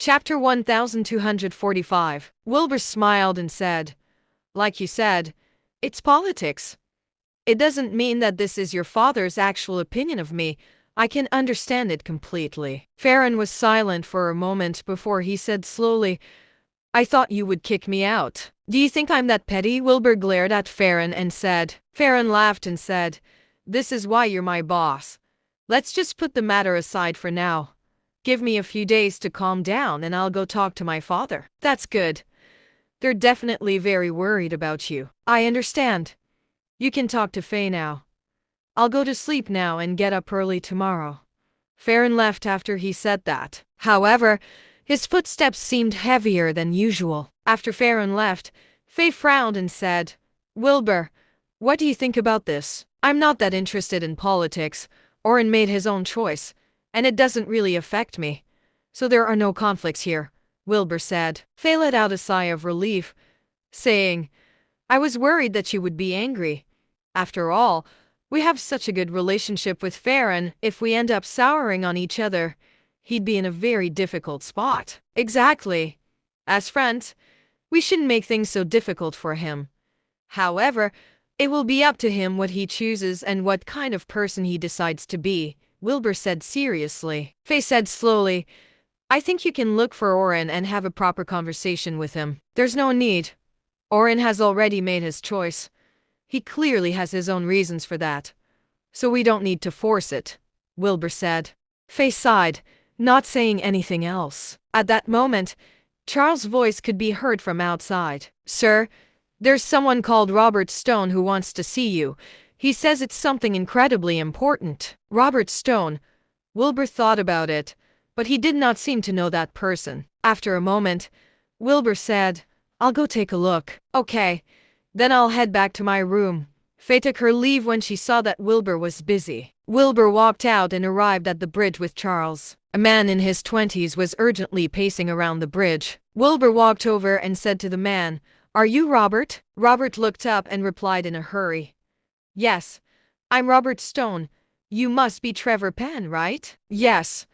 Chapter 1245. Wilbur smiled and said, "Like you said, it's politics. It doesn't mean that this is your father's actual opinion of me. I can understand it completely." Farron was silent for a moment before he said slowly, "I thought you would kick me out." "Do you think I'm that petty?" Wilbur glared at Farron and said. Farron laughed and said, "This is why you're my boss. Let's just put the matter aside for now. Give me a few days to calm down and I'll go talk to my father." "That's good. They're definitely very worried about you." "I understand. You can talk to Faye now. I'll go to sleep now and get up early tomorrow." Farron left after he said that. However, his footsteps seemed heavier than usual. After Farron left, Faye frowned and said, "Wilbur, what do you think about this? I'm not that interested in politics. Oren made his own choice, and it doesn't really affect me. So there are no conflicts here," Wilbur said. Faye let out a sigh of relief, saying, "I was worried that you would be angry. After all, we have such a good relationship with Farron. If we end up souring on each other, he'd be in a very difficult spot." "Exactly. As friends, we shouldn't make things so difficult for him. However, it will be up to him what he chooses and what kind of person he decides to be," Wilbur said seriously. Faye said slowly, "I think you can look for Oren and have a proper conversation with him." "There's no need. Oren has already made his choice. He clearly has his own reasons for that. So we don't need to force it," Wilbur said. Faye sighed, not saying anything else. At that moment, Charles' voice could be heard from outside. "Sir, there's someone called Robert Stone who wants to see you. He says it's something incredibly important." Robert Stone. Wilbur thought about it, but he did not seem to know that person. After a moment, Wilbur said, "I'll go take a look." "Okay, then I'll head back to my room." Faye took her leave when she saw that Wilbur was busy. Wilbur walked out and arrived at the bridge with Charles. A man in his 20s was urgently pacing around the bridge. Wilbur walked over and said to the man, "Are you Robert?" Robert looked up and replied in a hurry, "Yes, I'm Robert Stone. You must be Trevor Penn, right?" "Yes.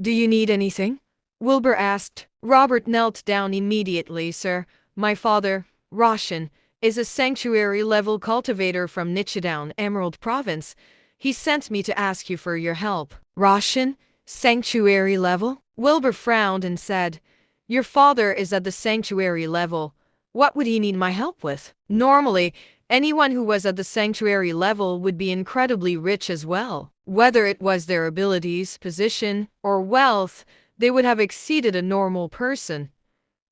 Do you need anything?" Wilbur asked. Robert knelt down immediately. "Sir, my father, Roshan, is a sanctuary-level cultivator from Nichidown, Emerald Province. He sent me to ask you for your help." "Roshan? Sanctuary level?" Wilbur frowned and said, "Your father is at the sanctuary level. What would he need my help with?" Normally, anyone who was at the sanctuary level would be incredibly rich as well. Whether it was their abilities, position, or wealth, they would have exceeded a normal person.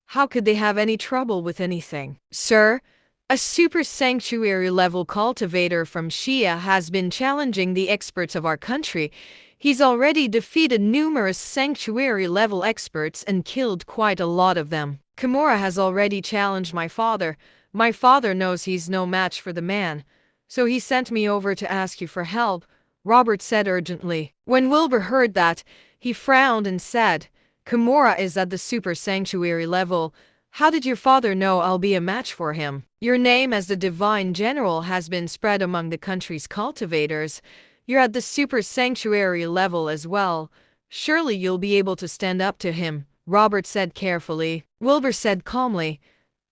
How could they have any trouble with anything? "Sir, a super sanctuary level cultivator from Shia has been challenging the experts of our country. He's already defeated numerous sanctuary level experts and killed quite a lot of them. Kimura has already challenged my father. My father knows he's no match for the man, so he sent me over to ask you for help," Robert said urgently. When Wilbur heard that, he frowned and said, "Kimura is at the super sanctuary level. How did your father know I'll be a match for him? Your name as the Divine General has been spread among the country's cultivators. You're at the super sanctuary level as well. Surely you'll be able to stand up to him," Robert said carefully. Wilbur said calmly,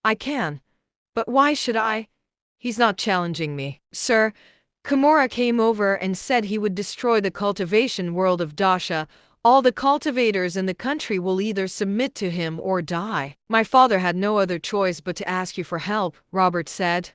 "I can. But why should I? He's not challenging me." "Sir, Kimura came over and said he would destroy the cultivation world of Dasha. All the cultivators in the country will either submit to him or die. My father had no other choice but to ask you for help," Robert said.